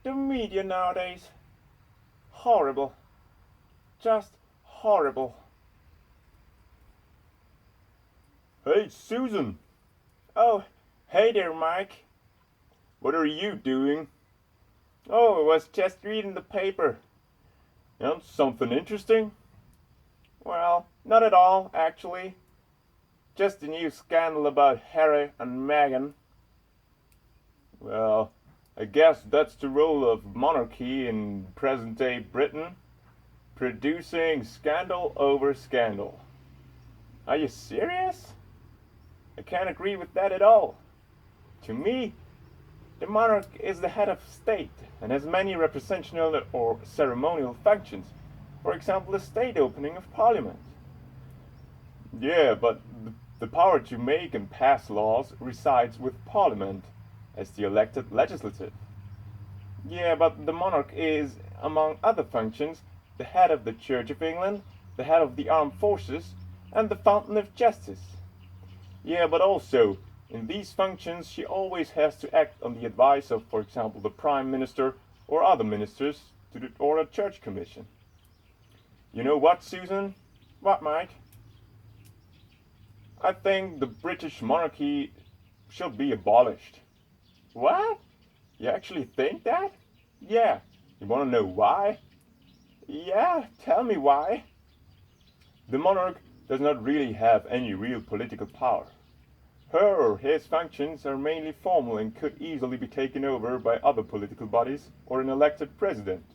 The media nowadays. Horrible. Just horrible. Hey, Susan, Oh, hey there, Mike. what are you doing? Oh, I was just reading the paper. Something interesting? Well, not at all, actually. Just a new scandal about Harry and Meghan. Well, I guess that's the role of monarchy in present day Britain, producing scandal over scandal. Are you serious? I can't agree with that at all. To me, the monarch is the head of state and has many representational or ceremonial functions. For example, the state opening of parliament. Yeah, but the power to make and pass laws resides with Parliament as the elected legislative. Yeah, but the monarch is, among other functions, the head of the Church of England, the head of the armed forces, and the fountain of justice. Yeah, but also, in these functions, she always has to act on the advice of, for example, the Prime Minister or other ministers or a church commission. You know what, Susan? What, Mike? I think the British monarchy should be abolished. What? You actually think that? Yeah. You want to know why? Yeah, tell me why. The monarch does not really have any real political power. Her or his functions are mainly formal and could easily be taken over by other political bodies or an elected president.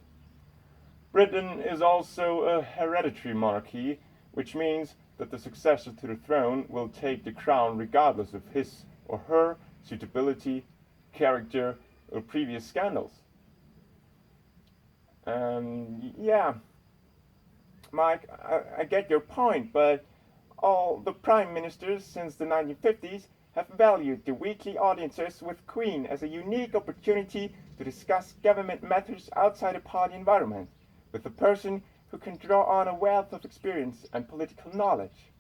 Britain is also a hereditary monarchy, which means that the successor to the throne will take the crown regardless of his or her suitability, character, or previous scandals. Yeah, Mike, I get your point, but all the prime ministers since the 1950s have valued the weekly audiences with Queen as a unique opportunity to discuss government matters outside a party environment, with a person who can draw on a wealth of experience and political knowledge.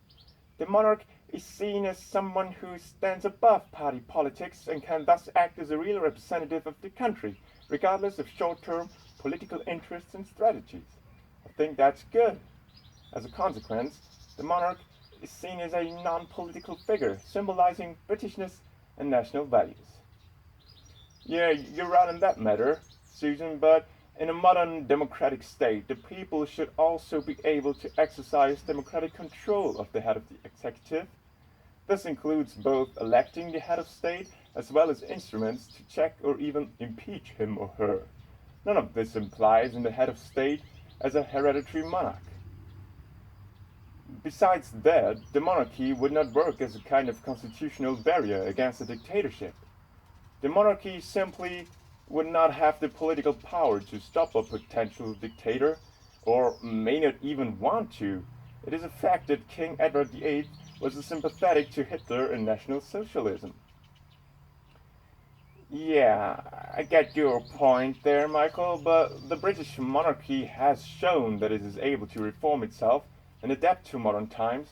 The monarch is seen as someone who stands above party politics and can thus act as a real representative of the country, regardless of short-term political interests and strategies. I think that's good. As a consequence, the monarch is seen as a non-political figure, symbolizing Britishness and national values. Yeah, you're right on that matter, Susan, but in a modern democratic state, the people should also be able to exercise democratic control of the head of the executive. This includes both electing the head of state as well as instruments to check or even impeach him or her. None of this implies in the head of state as a hereditary monarch. Besides that, the monarchy would not work as a kind of constitutional barrier against a dictatorship. The monarchy simply would not have the political power to stop a potential dictator, or may not even want to. It is a fact that King Edward VIII was sympathetic to Hitler and National Socialism. Yeah, I get your point there, Michael, but the British monarchy has shown that it is able to reform itself and adapt to modern times.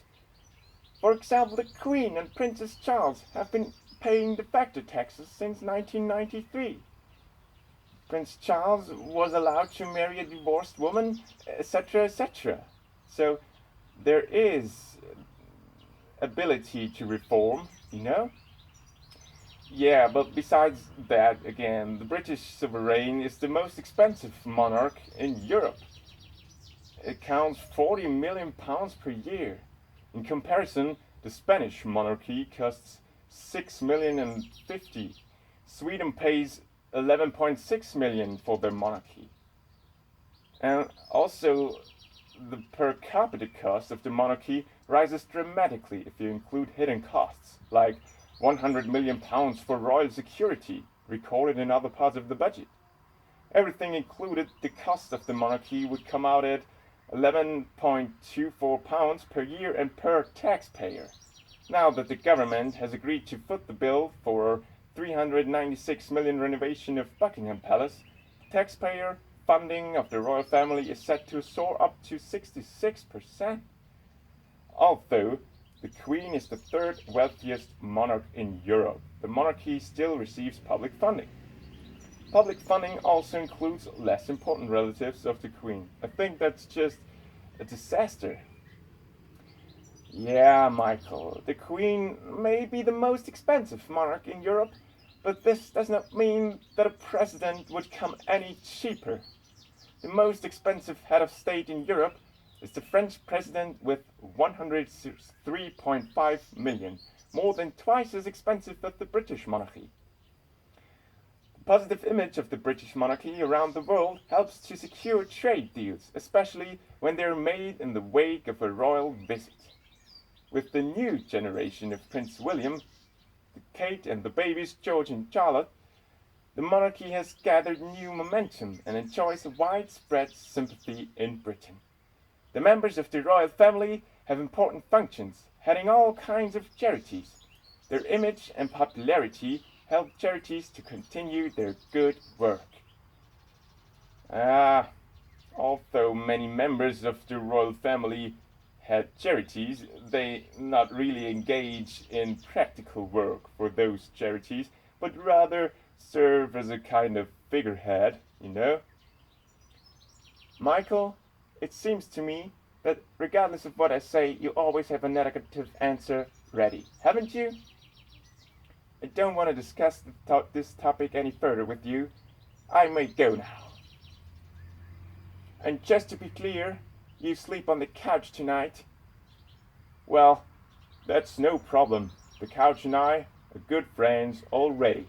For example, the Queen and Princess Charles have been paying de facto taxes since 1993. Prince Charles was allowed to marry a divorced woman, etc., etc. So there is ability to reform, you know? Yeah, but besides that, again, the British sovereign is the most expensive monarch in Europe. It counts £40 million per year. In comparison, the Spanish monarchy costs 6,050,000. Sweden pays 11.6 million for their monarchy. And also, the per capita cost of the monarchy rises dramatically if you include hidden costs, like £100 million for royal security, recorded in other parts of the budget. Everything included, the cost of the monarchy would come out at £11.24 per year and per taxpayer. Now that the government has agreed to foot the bill for 396 million renovation of Buckingham Palace, taxpayer funding of the royal family is set to soar up to 66%. Although the Queen is the third wealthiest monarch in Europe, the monarchy still receives public funding. Public funding also includes less important relatives of the Queen. I think that's just a disaster. Yeah, Michael, the Queen may be the most expensive monarch in Europe, but this does not mean that a president would come any cheaper. The most expensive head of state in Europe is the French president with 103.5 million, more than twice as expensive as the British monarchy. The positive image of the British monarchy around the world helps to secure trade deals, especially when they are made in the wake of a royal visit. With the new generation of Prince William, Kate and the babies George and Charlotte, the monarchy has gathered new momentum and enjoys a widespread sympathy in Britain. The members of the royal family have important functions, heading all kinds of charities. Their image and popularity help charities to continue their good work. Although many members of the royal family had charities, they not really engage in practical work for those charities, but rather serve as a kind of figurehead, you know? Michael, it seems to me that regardless of what I say, you always have a negative answer ready, haven't you? I don't want to discuss this topic any further with you. I may go now. And just to be clear, you sleep on the couch tonight? Well, that's no problem. The couch and I are good friends already.